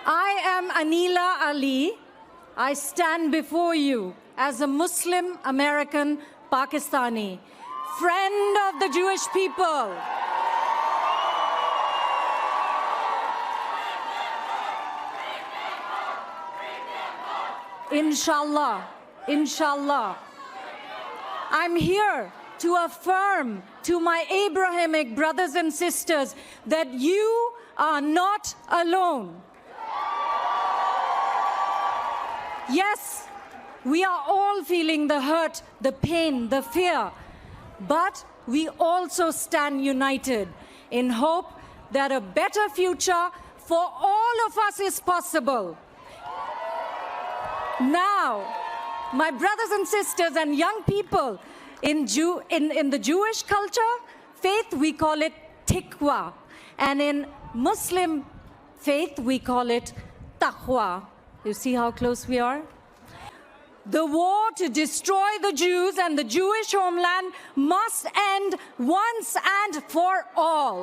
I am Anila Ali. I stand before you as a Muslim American Pakistani, friend of the Jewish people. Inshallah, inshallah. I'm here to affirm to my Abrahamic brothers and sisters that you are not alone. Yes, we are all feeling the hurt, the pain, the fear, but we also stand united in hope that a better future for all of us is possible. Now, my brothers and sisters and young people, in the Jewish culture, faith, we call it tikwa, and in Muslim faith, we call it taqwa. You see how close we are? The war to destroy the Jews and the Jewish homeland must end once and for all.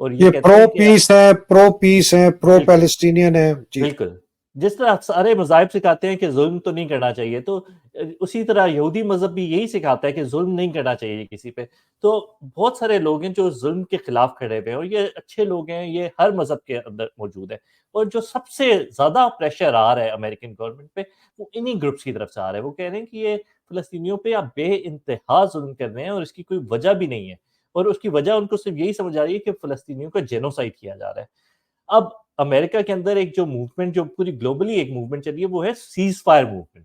اور یہ کہتے پرو ہیں کہ پیس ہے پرو بالکل Palestinian ہے جی. بالکل جس طرح سارے مذاہب سکھاتے ہیں کہ ظلم تو نہیں کرنا چاہیے، تو اسی طرح یہودی مذہب بھی یہی سکھاتا ہے کہ ظلم نہیں کرنا چاہیے کسی پہ. تو بہت سارے لوگ ہیں جو ظلم کے خلاف کھڑے ہوئے ہیں، اور یہ اچھے لوگ ہیں، یہ ہر مذہب کے اندر موجود ہے. اور جو سب سے زیادہ پریشر آ رہا ہے امریکن گورنمنٹ پہ، وہ انہی گروپس کی طرف سے آ رہا ہے. وہ کہہ رہے ہیں کہ یہ فلسطینیوں پہ آپ بے انتہا ظلم کر رہے ہیں اور اس کی کوئی وجہ بھی نہیں ہے، اور اس کی وجہ ان کو صرف یہی سمجھ آ رہی ہے کہ فلسطینیوں کا جینوسائیڈ کیا جا رہا ہے. اب امریکہ کے اندر ایک جو موومنٹ، جو پوری گلوبلی ایک موومنٹ چل رہی ہے، وہ ہے سیز فائر موومنٹ،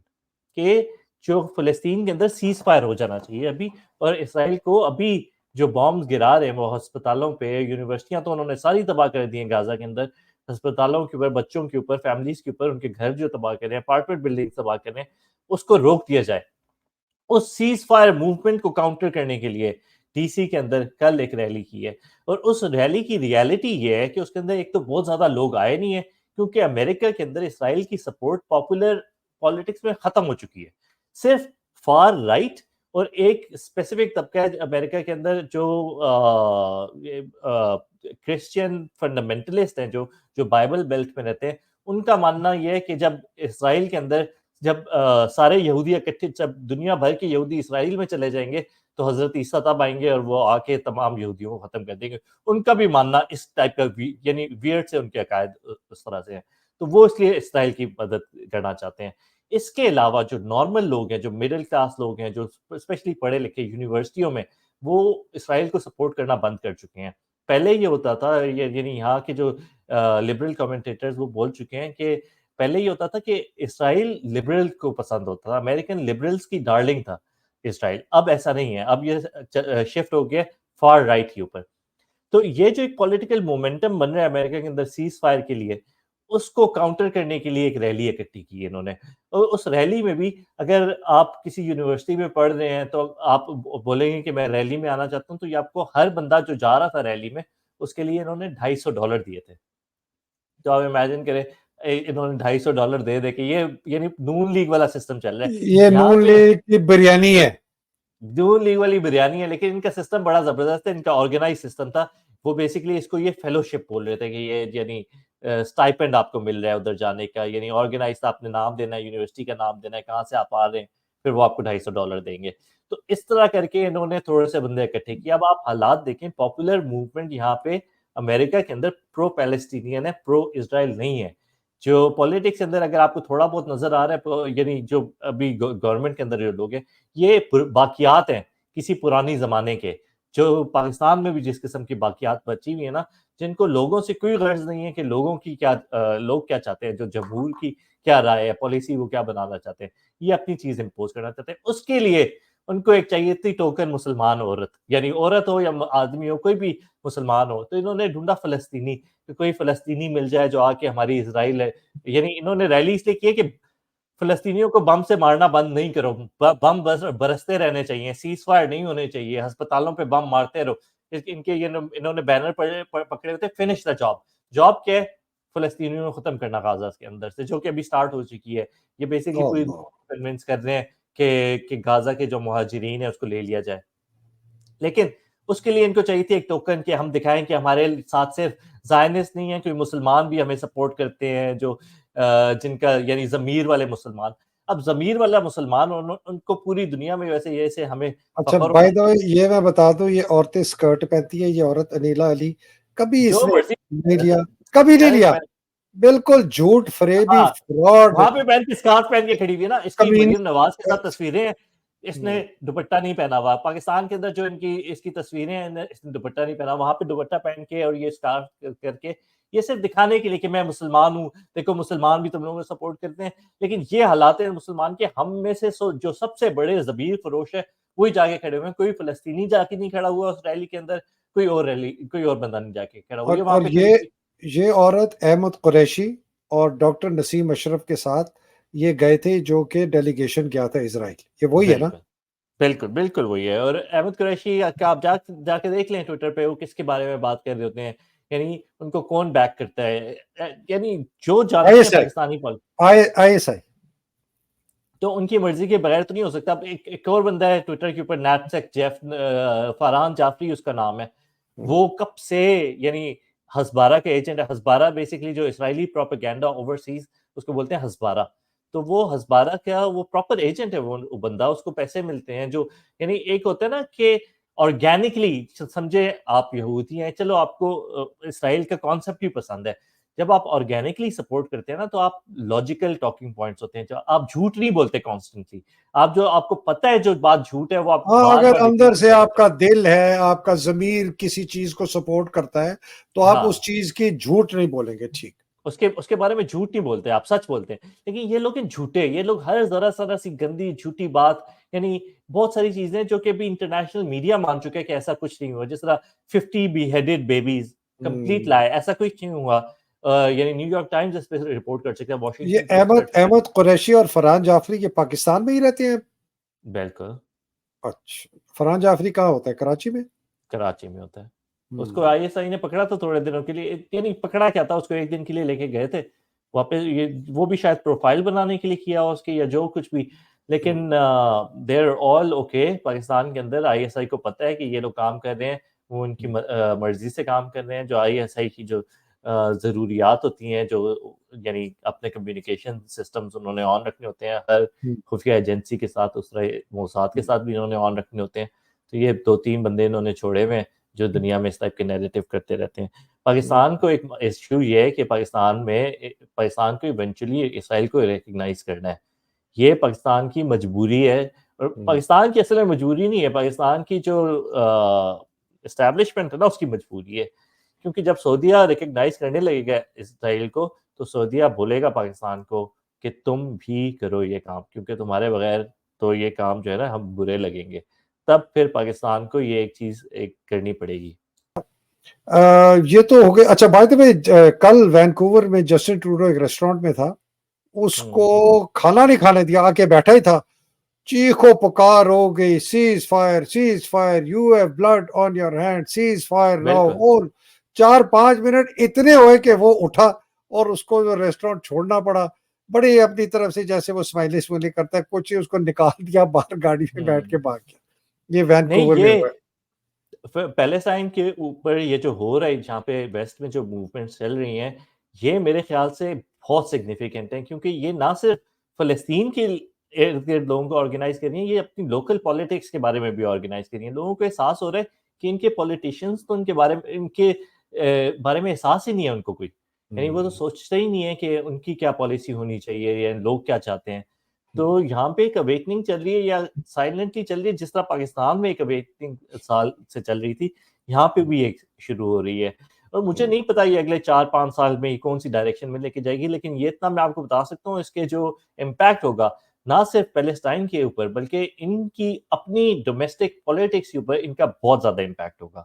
کہ جو فلسطین کے اندر سیز فائر ہو جانا چاہیے ابھی. اور اسرائیل کو ابھی جو بامز گرا رہے ہیں وہ ہسپتالوں پہ، یونیورسٹیاں تو انہوں نے ساری تباہ کر دی ہیں غازہ کے اندر، ہسپتالوں کے اوپر، بچوں کے اوپر، فیملیز کے اوپر، ان کے گھر جو تباہ کر رہے ہیں، اپارٹمنٹ بلڈنگ تباہ کر رہے ہیں، اس کو روک دیا جائے. اس سیز فائر موومنٹ کو کاؤنٹر کرنے کے لیے ڈی سی کے اندر کل ایک ریلی کی ہے. اور اس ریلی کی ریالٹی یہ ہے کہ اس کے اندر ایک تو بہت زیادہ لوگ آئے نہیں ہیں، کیونکہ امریکہ کے اندر اسرائیل کی سپورٹ پاپولر پالیٹکس میں ختم ہو چکی ہے. صرف فار رائٹ اور ایک اسپیسیفک طبقہ ہے امریکہ کے اندر جو کرسچین فنڈامنٹلسٹ ہیں، جو بائبل بیلٹ میں رہتے ہیں. ان کا ماننا یہ ہے کہ جب اسرائیل کے اندر، جب سارے یہودی اکٹھے، جب دنیا بھر کے یہودی اسرائیل میں چلے جائیں گے، تو حضرت عیسیٰ تب آئیں گے اور وہ آ کے تمام یہودیوں کو ختم کر دیں گے. ان کا بھی ماننا اس ٹائپ کا، یعنی ویئرڈ سے ان کے عقائد اس طرح سے ہیں. تو وہ اس لیے اسرائیل کی مدد کرنا چاہتے ہیں. اس کے علاوہ جو نارمل لوگ ہیں، جو مڈل کلاس لوگ ہیں، جو اسپیشلی پڑھے لکھے یونیورسٹیوں میں، وہ اسرائیل کو سپورٹ کرنا بند کر چکے ہیں. پہلے یہ ہوتا تھا، یعنی یہاں کے جو لبرل کمنٹیٹرز وہ بول چکے ہیں کہ پہلے یہ ہوتا تھا کہ اسرائیل لبرل کو پسند ہوتا تھا، امریکن لبرلز کی ڈارلنگ تھا اسرائیل. اب ایسا نہیں ہے، اب یہ شفٹ ہو گیا فار رائٹ کے اوپر. تو یہ جو ایک پولیٹیکل مومنٹم بن رہا ہے امریکہ کے اندر سیز فائر کے لیے، اس کو کاؤنٹر کرنے کے لیے ایک ریلی اکٹھی کی انہوں نے. اور اس ریلی میں بھی اگر آپ کسی یونیورسٹی میں پڑھ رہے ہیں تو آپ بولیں گے کہ میں ریلی میں آنا چاہتا ہوں، تو یہ آپ کو ہر بندہ جو جا رہا تھا ریلی میں، اس کے لیے انہوں نے $250 دیے تھے. تو آپ امیجن کریں، انہوں نے $250 دے کہ یہ یعنی نون لیگ والا سسٹم چل رہا ہے یہ یہاں نون پہ. لیگ کی بریانی ہے. نون لیگ والی بریانی ہے، لیکن ان کا سسٹم بڑا زبردست ہے. ان کا آرگنائز سسٹم تھا. وہ بیسیکلی اس کو یہ فیلوشپ بول رہے تھے کہ یہ یعنی اسٹائپنڈ آپ کو مل رہا ہے ادھر جانے کا، یعنی آرگنائز تھا، آپ نے نام دینا ہے، یونیورسٹی کا نام دینا ہے، کہاں سے آپ آ رہے ہیں، پھر وہ آپ کو $250 دیں گے. تو اس طرح کر کے انہوں نے تھوڑے سے بندے اکٹھے کیے. اب آپ حالات دیکھیں، پاپولر موومنٹ یہاں پہ امریکہ کے اندر پرو پیلسٹینین ہے، پرو اسرائیل نہیں ہے. جو پولیٹکس کے اندر اگر آپ کو تھوڑا بہت نظر آ رہا ہے، یعنی جو ابھی گورنمنٹ کے اندر جو لوگ ہیں، یہ باقیات ہیں کسی پرانی زمانے کے. جو پاکستان میں بھی جس قسم کی باقیات بچی ہوئی ہیں نا، جن کو لوگوں سے کوئی غرض نہیں ہے کہ لوگوں کی کیا، لوگ کیا چاہتے ہیں، جو جمہور کی کیا رائے ہے، پالیسی وہ کیا بنانا چاہتے ہیں، یہ اپنی چیز امپوز کرنا چاہتے ہیں. اس کے لیے ان کو ایک چاہیے تھی ٹوکن مسلمان عورت، یعنی عورت ہو یا آدمی ہو، کوئی بھی مسلمان ہو. تو انہوں نے ڈھونڈا فلسطینی، کہ کوئی فلسطینی مل جائے جو آ کے ہماری اسرائیل ہے. یعنی انہوں نے ریلی اس لیے کی ہے کہ فلسطینیوں کو بم سے مارنا بند نہیں کرو، بم برستے رہنے چاہیے، سیز فائر نہیں ہونے چاہیے، ہسپتالوں پہ بم مارتے رہو. ان کے انہوں نے بینر پکڑے ہوئے تھے، فنش دا جاب. جاب کیا ہے؟ فلسطینیوں کو ختم کرنا غزہ کے اندر سے، جو کہ ابھی سٹارٹ ہو چکی ہے. یہ بیسیکلی پوری کنونس کر رہے ہیں کہ غزہ کے جو مہاجرین ہیں اس کو لے لیا جائے. لیکن اس کے لیے ان کو چاہیے تھی ایک ٹوکن کہ ہم دکھائیں کہ ہمارے ساتھ صرف زائنسٹ نہیں ہیں، کوئی مسلمان بھی ہمیں سپورٹ کرتے ہیں، جو جن کا یعنی ضمیر والے مسلمان. اب ضمیر والا مسلمان ان کو پوری دنیا میں ویسے جیسے ہمیں اچھا فخر بائی دا وے یہ میں بتا دوں، یہ عورتیں اسکرٹ پہنتی ہے، یہ عورت انیلا علی کبھی اس جو نے مرضی نہیں لیا، کبھی نہیں لیا. بالکل جھوٹ فریبی فراڈ. وہاں پہ پہن کے اسکارف پہن کے کھڑی ہوئی ہے نا. اس کی کبھی مریم نواز کے ساتھ تصویریں ہیں، اس نے دوپٹہ نہیں پہنا ہوا. پاکستان کے اندر جو اس کی تصویریں ہیں، اس نے دوپٹہ نہیں پہنا. وہاں پہ دوپٹہ پہن کے اور یہ اسکارف کر کے، یہ صرف دکھانے کے لیے کہ میں مسلمان ہوں، دیکھو مسلمان بھی تم لوگوں کو سپورٹ کرتے ہیں. لیکن یہ حالات ہیں مسلمان کے، ہم میں سے جو سب سے بڑے ضمیر فروش ہے وہی جا کے کھڑے ہوئے ہیں. کوئی فلسطینی جا کے نہیں کھڑا ہوا اس ریلی کے اندر، کوئی اور بندہ نہیں جا کے کھڑا ہوا. یہ وہاں اور پہ کھڑی ہوئی. یہ عورت احمد قریشی اور ڈاکٹر نسیم اشرف کے ساتھ یہ گئے تھے، جو کہ ڈیلیگیشن کیا تھا اسرائیل. یہ وہی ہے نا؟ بالکل بالکل وہی ہے. اور احمد قریشی کا آپ جا کے دیکھ لیں ٹویٹر پہ، وہ کس کے بارے میں بات کر رہے ہوتے ہیں، یعنی ان کو کون بیک کرتا ہے، یعنی جو جانتے ہیں پاکستانی ISI تو ان کی مرضی کے بغیر تو نہیں ہو سکتا. اب ایک اور بندہ ہے ٹویٹر کے اوپر، نیٹ سیک جیف، فرحان جعفری اس کا نام ہے. وہ کب سے یعنی ہزبارہ کا ایجنٹ ہے. ہزبارہ بیسکلی جو اسرائیلی پروپیگینڈا اوورسیز اس کو بولتے ہیں ہزبارہ. تو وہ ہزبارہ کا وہ پراپر ایجنٹ ہے, وہ بندہ, اس کو پیسے ملتے ہیں. جو یعنی ایک ہوتا ہے نا کہ آرگینکلی سمجھے آپ یہودی ہیں, چلو آپ کو اسرائیل کا کانسیپٹ بھی پسند ہے. جب آپ آرگینکلی سپورٹ کرتے ہیں نا تو آپ لاجیکل ٹاکنگ پوائنٹس ہوتے ہیں, جو آپ جھوٹ نہیں بولتے کانسٹنٹلی. آپ کو پتہ ہے جو بات جھوٹ ہے وہ آپ ہاں بار اگر بار اندر ریپیٹ سے نہیں آپ کرتے. کا دل ہے, آپ کا ضمیر کسی چیز کو سپورٹ کرتا ہے تو آپ ہاں, اس چیز کی جھوٹ نہیں بولیں گے. ٹھیک, اس کے بارے میں جھوٹ نہیں بولتے, آپ سچ بولتے ہیں. لیکن یہ لوگ جھوٹے, یہ لوگ ہر ذرا سی گندی جھوٹی بات, یعنی بہت ساری چیزیں جو کہ بھی انٹرنیشنل میڈیا مان چکے کہ ایسا کچھ نہیں ہوا. جس طرح 50 beheaded babies, کمپلیٹ لائے, ایسا کچھ نہیں ہوا. یعنی نیو یارک ٹائمز اس پہ رپورٹ کر سکتا ہے, یہ واشنگٹن پوسٹ کر سکتا ہے. احمد قریشی اور فرحان جعفری یہ پاکستان میں ہی رہتے ہیں؟ بالکل اچھا, فرحان جعفری کہاں ہوتا ہے؟ کراچی میں؟ کراچی میں ہوتا ہے. اس کو آئی ایس آئی نے پکڑا تھا تھوڑے دنوں کے لیے, یعنی پکڑا کیا تھا, اس کو ایک دن کے لیے لے کے گئے تھے واپس. وہ بھی شاید پروفائل بنانے کے لیے کیا اس کی یا جو کچھ بھی. لیکن دیر آل اوکے. پاکستان کے اندر آئی ایس آئی کو پتہ ہے کہ یہ لوگ کام کر رہے ہیں, وہ ان کی مرضی سے کام کر رہے ہیں. جو آئی ایس آئی کی جو ضروریات ہوتی ہیں, جو یعنی اپنے کمیونیکیشن سسٹمز انہوں نے آن رکھنے ہوتے ہیں ہر خفیہ ایجنسی کے ساتھ, اس طرح موساد کے ساتھ بھی انہوں نے آن رکھنے ہوتے ہیں. تو یہ 2-3 بندے انہوں نے چھوڑے ہوئے ہیں جو دنیا میں اس ٹائپ کے نیریٹو کرتے رہتے ہیں. پاکستان کو ایک ایشو یہ ہے کہ پاکستان کو ایونچولی اسرائیل کو ریکگنائز کرنا ہے. یہ پاکستان کی مجبوری ہے, اور پاکستان کی اصل میں مجبوری نہیں ہے, پاکستان کی جو اسٹیبلشمنٹ ہے نا اس کی مجبوری ہے. کیونکہ جب سعودیہ ریکگنائز کرنے لگے گا اسرائیل کو تو سعودیہ بولے گا پاکستان کو کہ تم بھی کرو یہ کام, کیونکہ تمہارے بغیر تو یہ کام جو ہے نا ہم برے لگیں گے. تب پھر پاکستان کو یہ ایک چیز کرنی پڑے گی. یہ تو ہو گئے. اچھا بائی دا وے, کل وینکوور میں جسٹن ٹروڈو ایک ریسٹورینٹ میں تھا, اس کو کھانا نہیں کھانے دیا, آ کے بیٹھا ہی تھا, چیخو پکار ہو گئی, cease fire, you have build on your hand, cease fire now. اور 4-5 منٹ اتنے ہوئے کہ وہ اٹھا اور اس کو ریسٹورینٹ چھوڑنا پڑا. بڑی اپنی طرف سے جیسے وہ اسمائلی سمائلی کرتا ہے, کچھ اس کو نکال دیا باہر, گاڑی میں بیٹھ کے بھاگ گیا. یہ وینکوور میں ہوا ہے. پیلسٹائن کے اوپر یہ جو ہو رہا ہے, جہاں پہ ویسٹ میں جو موومنٹس چل رہی ہیں, یہ میرے خیال سے بہت سگنیفیکنٹ ہیں, کیونکہ یہ نہ صرف فلسطین کے ارد گرد لوگوں کو آرگنائز کر رہی ہیں, یہ اپنی لوکل پالیٹکس کے بارے میں بھی آرگنائز کر رہی ہیں. لوگوں کو احساس ہو رہا ہے کہ ان کے پولیٹیشینز تو ان کے بارے میں احساس ہی نہیں ہے ان کو کوئی, یعنی وہ تو سوچتے ہی نہیں ہے کہ ان کی کیا پالیسی ہونی چاہیے یا لوگ کیا چاہتے ہیں. تو یہاں پہ ایک اویکننگ چل رہی ہے, یا سائلنٹلی چل رہی ہے, جس طرح پاکستان میں ایک اویکننگ سال سے چل رہی تھی, یہاں پہ بھی ایک شروع ہو رہی ہے. اور مجھے نہیں پتا یہ اگلے 4-5 سال میں کون سی ڈائریکشن میں لے کے جائے گی, لیکن یہ اتنا میں آپ کو بتا سکتا ہوں, اس کے جو امپیکٹ ہوگا نہ صرف پیلسٹائن کے اوپر بلکہ ان کی اپنی ڈومیسٹک پولیٹکس کے اوپر ان کا بہت زیادہ امپیکٹ ہوگا.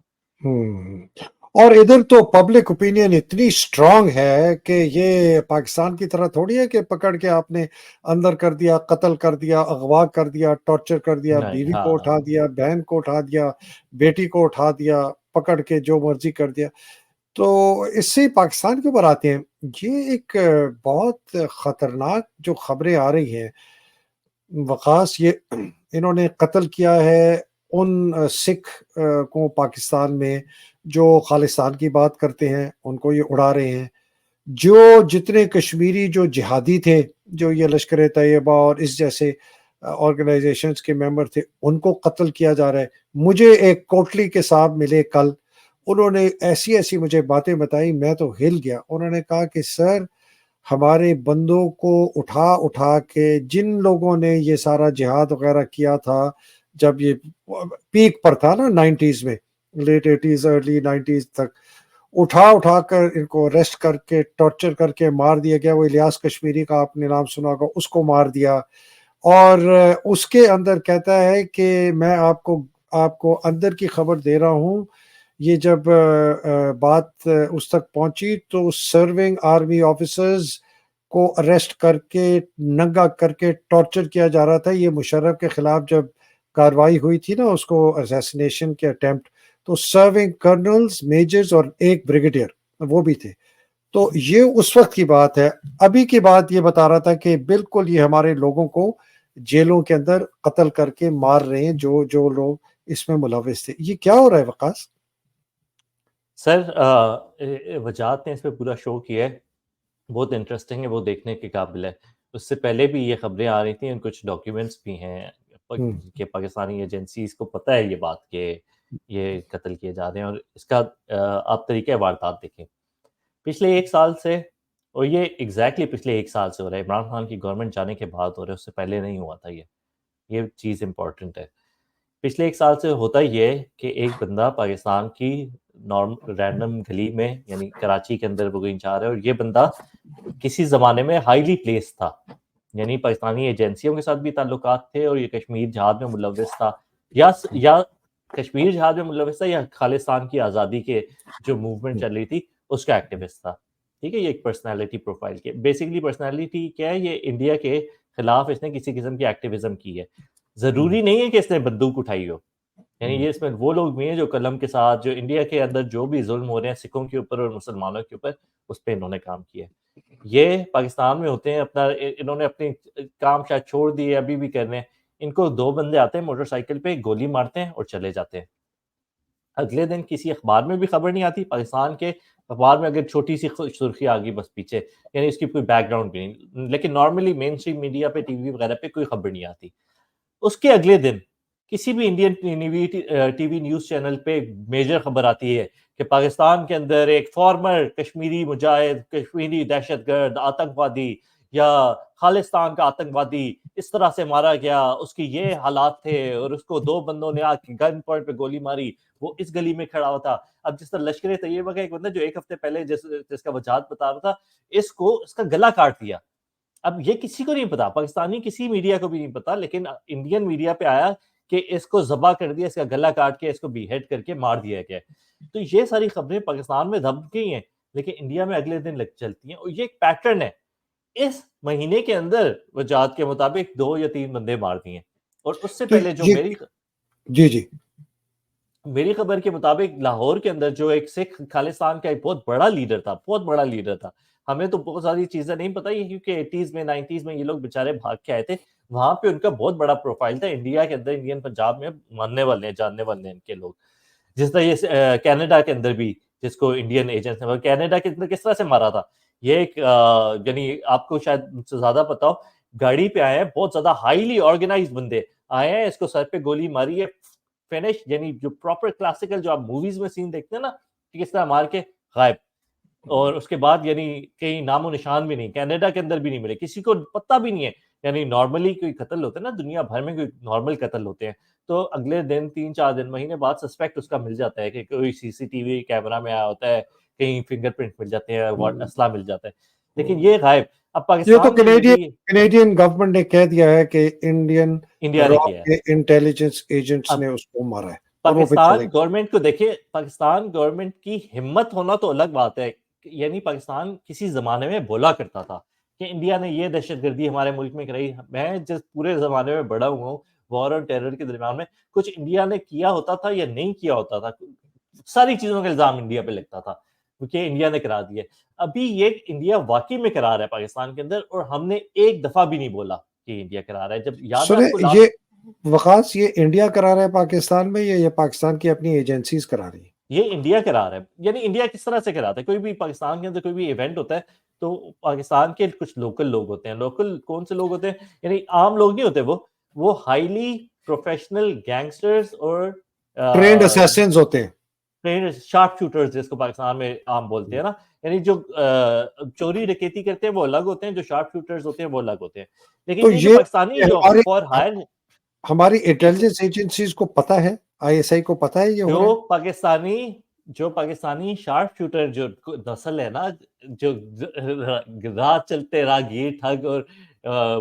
اور ادھر تو پبلک اوپینین اتنی اسٹرانگ ہے کہ یہ پاکستان کی طرح تھوڑی ہے کہ پکڑ کے آپ نے اندر کر دیا, قتل کر دیا, اغوا کر دیا, ٹارچر کر دیا, بیوی کو اٹھا دیا, بہن کو اٹھا دیا, بیٹی کو اٹھا دیا, پکڑ کے جو مرضی کر دیا. تو اس سے پاکستان کے اوپر آتے ہیں. یہ ایک بہت خطرناک جو خبریں آ رہی ہیں وقاص, یہ انہوں نے قتل کیا ہے ان سکھ کو پاکستان میں جو خالصان کی بات کرتے ہیں, ان کو یہ اڑا رہے ہیں. جو جتنے کشمیری جو جہادی تھے, جو یہ لشکر طیبہ اور اس جیسے آرگنائزیشنز کے ممبر تھے, ان کو قتل کیا جا رہا ہے. مجھے ایک کوٹلی کے صاحب ملے کل, انہوں نے ایسی مجھے باتیں بتائی, میں تو ہل گیا. انہوں نے کہا کہ سر ہمارے بندوں کو اٹھا کے, جن لوگوں نے یہ سارا جہاد وغیرہ کیا تھا جب یہ پیک پر تھا نا 90s میں, لیٹ 80s ارلی 90s تک, اٹھا کر ان کو ریسٹ کر کے ٹارچر کر کے مار دیا گیا. وہ الیاس کشمیری کا آپ نے نام سنا ہوگا, اس کو مار دیا. اور اس کے اندر کہتا ہے کہ میں آپ کو اندر کی خبر دے رہا ہوں, یہ جب بات اس تک پہنچی تو سرونگ آرمی آفیسرز کو اریسٹ کر کے ننگا کر کے ٹارچر کیا جا رہا تھا. یہ مشرف کے خلاف جب کاروائی ہوئی تھی نا, اس کو اسیسینیشن کے اٹیمپٹ, تو سرونگ کرنلز, میجرز اور ایک بریگیڈیئر وہ بھی تھے. تو یہ اس وقت کی بات ہے. ابھی کی بات یہ بتا رہا تھا کہ بالکل یہ ہمارے لوگوں کو جیلوں کے اندر قتل کر کے مار رہے ہیں جو لوگ اس میں ملوث تھے. یہ کیا ہو رہا ہے وقاص؟ سر وجاہت نے اس پہ پورا شو کیا ہے, بہت انٹرسٹنگ ہے, وہ دیکھنے کے قابل ہے. اس سے پہلے بھی یہ خبریں آ رہی تھیں, کچھ ڈاکیومنٹس بھی ہیں کہ پاکستانی ایجنسیز کو پتہ ہے یہ بات کہ یہ قتل کیے جا رہے ہیں, اور اس کا آپ طریقہ واردات دیکھیں پچھلے 1 سال سے, اور یہ ایگزیکٹلی پچھلے 1 سال سے ہو رہا ہے. عمران خان کی گورنمنٹ جانے کے بعد ہو رہا ہے, اس سے پہلے نہیں ہوا تھا. یہ چیز امپورٹنٹ ہے. پچھلے 1 سال سے ہوتا یہ ہے کہ ایک بندہ پاکستان کی رینڈم گلی میں, یعنی کراچی کے اندر وہ کہیں جا رہا ہے, اور یہ بندہ کسی زمانے میں ہائیلی پلیس تھا, یعنی پاکستانی ایجنسیوں کے ساتھ بھی تعلقات تھے, اور یہ کشمیر جہاد میں ملوث تھا, یا کشمیر جہاد میں ملوث تھا, یا خالصتان کی آزادی کے جو موومنٹ چل رہی تھی اس کا ایکٹیوسٹ تھا. ٹھیک ہے, یہ ایک پرسنالٹی پروفائل کے بیسکلی پرسنالٹی کیا ہے, یہ انڈیا کے خلاف اس نے کسی قسم کی ایکٹیویزم کی ہے. ضروری نہیں ہے کہ اس نے بندوق اٹھائی ہو, یعنی یہ اس میں وہ لوگ بھی ہیں جو قلم کے ساتھ, جو انڈیا کے اندر جو بھی ظلم ہو رہے ہیں سکھوں کے اوپر اور مسلمانوں کے اوپر, اس پہ انہوں نے کام کیا. یہ پاکستان میں ہوتے ہیں, انہوں نے اپنی کام شاید چھوڑ دیے, ابھی بھی کر رہے ہیں. ان کو 2 بندے آتے ہیں موٹر سائیکل پہ, گولی مارتے ہیں اور چلے جاتے ہیں. اگلے دن کسی اخبار میں بھی خبر نہیں آتی, پاکستان کے اخبار میں اگر چھوٹی سی سرخی آ گئی بس پیچھے, یعنی اس کی کوئی بیک گراؤنڈ بھی نہیں, لیکن نارملی مین اسٹریم میڈیا پہ, ٹی وی وغیرہ پہ کوئی خبر نہیں آتی. اس کے اگلے دن کسی بھی Indian T V news channel پہ میجر خبر آتی ہے کہ پاکستان کے اندر ایک فارمر کشمیری مجاہد, کشمیری دہشت گرد, آتنکوادی یا خالصتان کا آتنکوادی اس طرح سے مارا گیا, اس کی یہ حالات تھے, اور اس کو 2 بندوں نے آ کے گن پوائنٹ پہ گولی ماری, وہ اس گلی میں کھڑا ہوا تھا. اب جس طرح لشکر طیبہ کا ایک بندہ جو 1 ہفتے پہلے جس کا وجہات بتا رہا تھا, اس کا گلا کاٹ دیا. اب یہ کسی کو نہیں پتا, پاکستانی کسی میڈیا کو بھی نہیں پتا, لیکن انڈین میڈیا پہ آیا کہ اس کو ذبح کر دیا, اس کا گلا کاٹ کے اس کو بی ہیڈ کر کے مار دیا گیا. تو یہ ساری خبریں پاکستان میں دب گئی ہیں, لیکن انڈیا میں اگلے دن چلتی ہیں, اور یہ ایک پیٹرن ہے. اس مہینے کے اندر وجہات کے مطابق 2 یا 3 بندے مار دیے, اور اس سے پہلے جو میری خبر کے مطابق لاہور کے اندر جو ایک سکھ خالصتان کا ایک بہت بڑا لیڈر تھا, ہمیں تو بہت ساری چیزیں نہیں پتہ, یہ کیونکہ 80s میں 90s میں یہ لوگ بیچارے بھاگ کے آئے تھے, وہاں پہ ان کا بہت بڑا پروفائل تھا. انڈیا کے اندر, انڈین پنجاب میں ماننے والے ہیں, جاننے والے ہیں ان کے لوگ. جس طرح یہ کینیڈا کے اندر بھی, جس کو انڈین ایجنٹس نے, کینیڈا کے اندر کس طرح سے مارا تھا, یہ ایک یعنی آپ کو شاید مجھ سے زیادہ پتا ہو, گاڑی پہ آئے ہیں بہت زیادہ ہائیلی آرگنائز بندے آئے ہیں, اس کو سر پہ گولی ماری ہے, فنش, یعنی جو پراپر کلاسیکل جو آپ موویز میں سین دیکھتے ہیں نا, کس طرح مار کے غائب, اور اس کے بعد یعنی کہیں نام و نشان بھی نہیں, کینیڈا کے اندر بھی نہیں ملے, کسی کو پتہ بھی نہیں ہے. یعنی نارملی کوئی قتل ہوتے ہیں نا, دنیا بھر میں کوئی نارمل قتل ہوتے ہیں, تو اگلے دن 3-4 دن مہینے بعد سسپیکٹ اس کا مل جاتا ہے, کہ کوئی CCTV کیمرہ میں آیا ہوتا ہے, کہیں فنگر پرنٹ مل جاتے ہیں, اسلحہ مل جاتا ہے, لیکن یہ غائب. اب پاکستان کینیڈین گورنمنٹ نے کہہ دیا ہے کہ انڈیا نے کیا ہے, انٹیلیجنس ایجنٹس نے اس کو مارا ہے. پاکستان گورنمنٹ کو دیکھیں, پاکستان گورنمنٹ کی ہمت ہونا تو الگ بات ہے, یعنی پاکستان کسی زمانے میں بولا کرتا تھا کہ انڈیا نے یہ دہشت گردی ہمارے ملک میں کرائی. میں جس پورے زمانے میں بڑا ہوا ہوں, وار اور ٹیرر کے درمیان میں, کچھ انڈیا نے کیا ہوتا تھا یا نہیں کیا ہوتا تھا, ساری چیزوں کا الزام انڈیا پہ لگتا تھا کیونکہ انڈیا نے کرا دیا. ابھی یہ انڈیا واقعی میں کرا رہا ہے پاکستان کے اندر, اور ہم نے ایک دفعہ بھی نہیں بولا کہ انڈیا کرا رہا ہے. جب یاد ہے وقاص, یہ انڈیا کرا رہا ہے پاکستان میں, یا یہ پاکستان کی اپنی ایجنسیز کرا رہی ہیں؟ یہ انڈیا کرا رہا ہے. یعنی انڈیا کس طرح سے کراتا ہے, کوئی بھی پاکستان کے اندر کوئی بھی ایونٹ ہوتا ہے تو پاکستان کے کچھ لوکل لوگ ہوتے ہیں. لوکل کون سے لوگ ہوتے ہیں, یعنی عام لوگ نہیں ہوتے, وہ ہائیلی پروفیشنل گینگسٹرز اور ٹرینڈ اسیسنز ہوتے ہیں, ٹرینڈ شارپ شوٹرز جس کو پاکستان میں عام بولتے ہیں نا, یعنی جو چوری ڈکیتی کرتے ہیں وہ الگ ہوتے ہیں, جو شارپ شوٹرز ہوتے ہیں وہ الگ ہوتے ہیں. لیکن یہ جو پاکستانی جو فور ہائر, ہماری انٹیلیجنس ایجنسیز کو پتا ہے, ISI کو پتا ہے یہ جو پاکستانی شارپ شوٹر جو نسل ہے نا, جو راہ چلتے راہگیر ٹھگ اور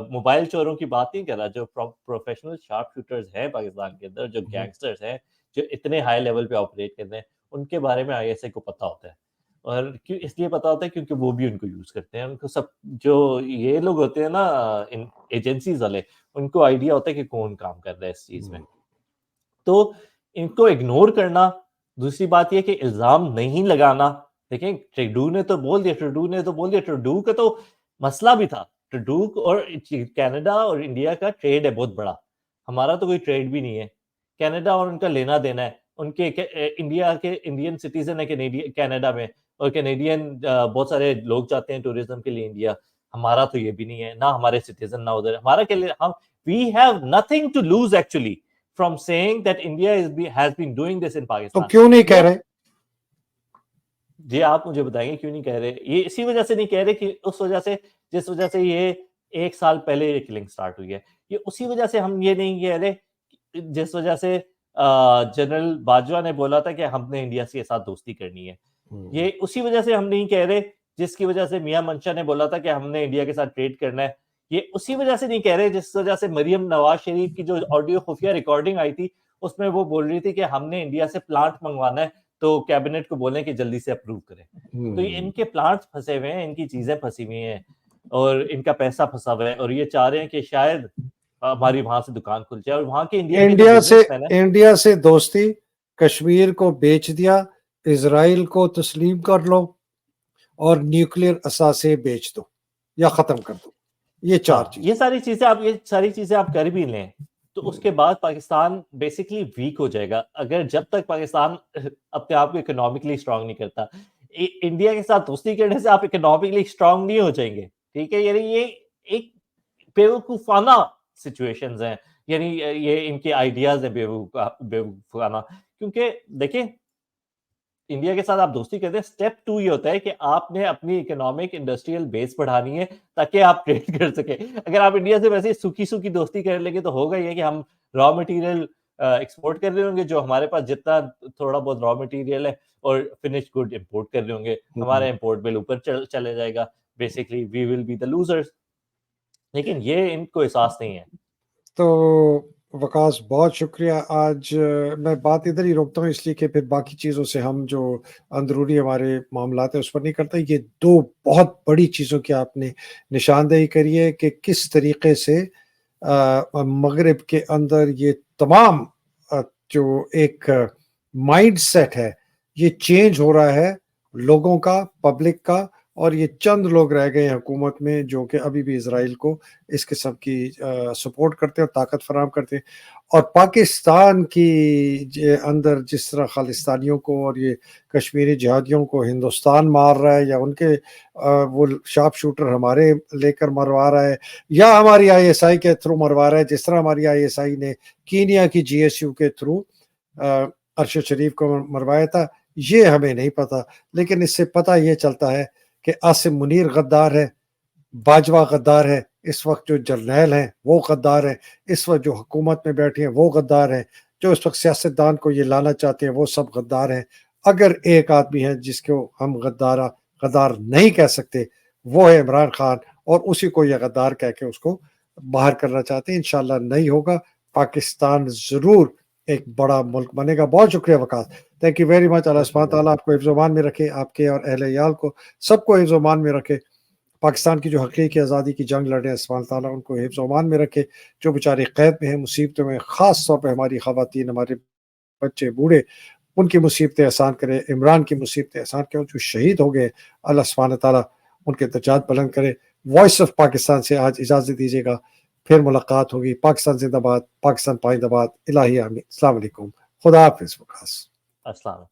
موبائل چوروں کی بات نہیں کر رہا, جو پروفیشنل شارپ شوٹرز ہیں پاکستان کے اندر, جو گینگسٹرز ہیں, جو اتنے ہائی لیول پہ آپریٹ کرتے ہیں, ان کے بارے میں ISI کو پتا ہوتا ہے. اور کیوں اس لیے پتا ہوتا ہے کیونکہ وہ بھی ان کو یوز کرتے ہیں. ان کو سب جو یہ لوگ ہوتے ہیں نا ایجنسیز والے, ان کو آئیڈیا ہوتا ہے کہ کون کام کر رہا ہے اس چیز میں. تو ان کو اگنور کرنا. دوسری بات یہ کہ الزام نہیں لگانا. دیکھیں ٹروڈو نے تو بول دیا, ٹروڈو کا تو مسئلہ بھی تھا. ٹروڈو اور کینیڈا اور انڈیا کا ٹریڈ ہے بہت بڑا, ہمارا تو کوئی ٹریڈ بھی نہیں ہے. کینیڈا اور ان کا لینا دینا ہے, ان کے انڈیا کے انڈین سٹیزن ہے کینیڈا میں, اور کینیڈین بہت سارے لوگ جاتے ہیں ٹوریزم کے لیے انڈیا. ہمارا تو یہ بھی نہیں ہے, نہ ہمارے سٹیزن نہ ادھر. ہمارا کے لیے we have nothing to lose actually from saying that India has been doing this in Pakistan. تو کیوں نہیں کہہ رہے؟ جی آپ مجھے بتائیں گے کیوں نہیں کہہ رہے. یہ اسی وجہ سے نہیں کہہ رہے کہ اس وجہ سے جس وجہ سے یہ 1 سال پہلے یہ کلنگ سٹارٹ ہوئی ہے, یہ اسی وجہ سے ہم یہ نہیں کہہ رہے جس وجہ سے جنرل باجوہ نے بولا تھا کہ ہم نے انڈیا کے ساتھ دوستی کرنی ہے. یہ اسی وجہ سے ہم نہیں کہہ رہے جس کی وجہ سے میاں منشا نے بولا تھا کہ ہم نے انڈیا کے ساتھ ٹریڈ کرنا ہے. یہ اسی وجہ سے نہیں کہہ رہے جس وجہ سے مریم نواز شریف کی جو آڈیو خفیہ ریکارڈنگ آئی تھی اس میں وہ بول رہی تھی کہ ہم نے انڈیا سے پلانٹ منگوانا ہے تو کیبنٹ کو بولیں کہ جلدی سے اپروو کریں. تو یہ ان کے پلانٹس پھنسے ہوئے ہیں, ان کی چیزیں پھنسی ہوئی ہیں, اور ان کا پیسہ پھنسا ہوا ہے, اور یہ چاہ رہے ہیں کہ شاید ہماری وہاں سے دکان کھل جائے. اور وہاں کے انڈیا سے دوستی, کشمیر کو بیچ دیا, اسرائیل کو تسلیم کر لو, اور نیوکلیر اثاثے بیچ دو یا ختم کر دو. یہ یہ ساری چیزیں آپ کر بھی لیں تو اس کے بعد پاکستان بیسیکلی ویک ہو جائے گا. اگر جب تک پاکستان اپنے آپ کو اکنامکلی اسٹرانگ نہیں کرتا, انڈیا کے ساتھ دوستی کرنے سے آپ اکنامکلی اسٹرانگ نہیں ہو جائیں گے. ٹھیک ہے, یعنی یہ ایک بیوقوفانہ سچویشنز ہیں, یعنی یہ ان کے آئیڈیاز ہیں بیوقوفانہ. کیونکہ دیکھیں انڈیا کے ساتھ آپ دوستی کرتے ہیں, سٹیپ 2 یہ ہوتا ہے کہ آپ نے اپنی اکنامک انڈسٹریل بیس بڑھانی ہے تاکہ آپ ٹریڈ کر سکیں. اگر آپ انڈیا سے ویسے سوکھی دوستی کر لیں گے تو ہوگا یہ کہ ہم را مٹیریل ایکسپورٹ کر رہے ہوں گے, جو ہمارے پاس جتنا تھوڑا بہت را مٹیریل ہے, اور فنش گڈ امپورٹ کر رہے ہوں گے, ہمارا امپورٹ بل اوپر چلے جائے گا. Basically we will be the losers. لیکن یہ ان کو احساس نہیں ہے. تو وکاس بہت شکریہ. آج میں بات ادھر ہی روکتا ہوں اس لیے کہ پھر باقی چیزوں سے ہم جو اندرونی ہمارے معاملات ہیں اس پر نہیں کرتے. یہ 2 بہت بڑی چیزوں کی آپ نے نشاندہی کری ہے کہ کس طریقے سے مغرب کے اندر یہ تمام جو ایک مائنڈ سیٹ ہے یہ چینج ہو رہا ہے لوگوں کا, پبلک کا, اور یہ چند لوگ رہ گئے ہیں حکومت میں جو کہ ابھی بھی اسرائیل کو اس قسم کی سپورٹ کرتے ہیں اور طاقت فراہم کرتے ہیں. اور پاکستان کی اندر جس طرح خالستانیوں کو اور یہ کشمیری جہادیوں کو ہندوستان مار رہا ہے, یا ان کے وہ شارپ شوٹر ہمارے لے کر مروا رہا ہے, یا ہماری ISI کے تھرو مروا رہا ہے, جس طرح ہماری ISI نے کینیا کی GSU کے تھرو ارشد شریف کو مروایا تھا, یہ ہمیں نہیں پتا. لیکن اس سے پتہ یہ چلتا ہے کہ عاصم منیر غدار ہے, باجوہ غدار ہے, اس وقت جو جرنیل ہیں وہ غدار ہیں, اس وقت جو حکومت میں بیٹھے ہیں وہ غدار ہیں, جو اس وقت سیاستدان کو یہ لانا چاہتے ہیں وہ سب غدار ہیں. اگر ایک آدمی ہے جس کو ہم غدار نہیں کہہ سکتے وہ ہے عمران خان, اور اسی کو یہ غدار کہہ کے اس کو باہر کرنا چاہتے ہیں. انشاءاللہ نہیں ہوگا, پاکستان ضرور ایک بڑا ملک بنے گا. بہت شکریہ وقاص, تھینک یو ویری مچ. اللہ سبحانہ تعالیٰ آپ کو حفظ و امان میں رکھے, آپ کے اور اہل عیال کو سب کو حفظ و امان میں رکھے. پاکستان کی جو حقیقی آزادی کی جنگ لڑ رہے ہیں سبحانہ تعالیٰ ان کو حفظ و امان میں رکھے. جو بیچارے قید میں ہیں, مصیبتوں میں, خاص طور پہ ہماری خواتین, ہمارے بچے, بوڑھے, ان کی مصیبتیں آسان کرے. عمران کی مصیبتیں آسان کرے. جو شہید ہو گئے اللہ سبحانہ تعالیٰ ان کے درجات بلند کرے. وائس آف پاکستان سے آج اجازت دیجیے گا, پھر ملاقات ہوگی. پاکستان زندہ باد, پاکستان پائندہ باد. الہی آمین. السلام علیکم, خدا حافظ. وقاص السلام.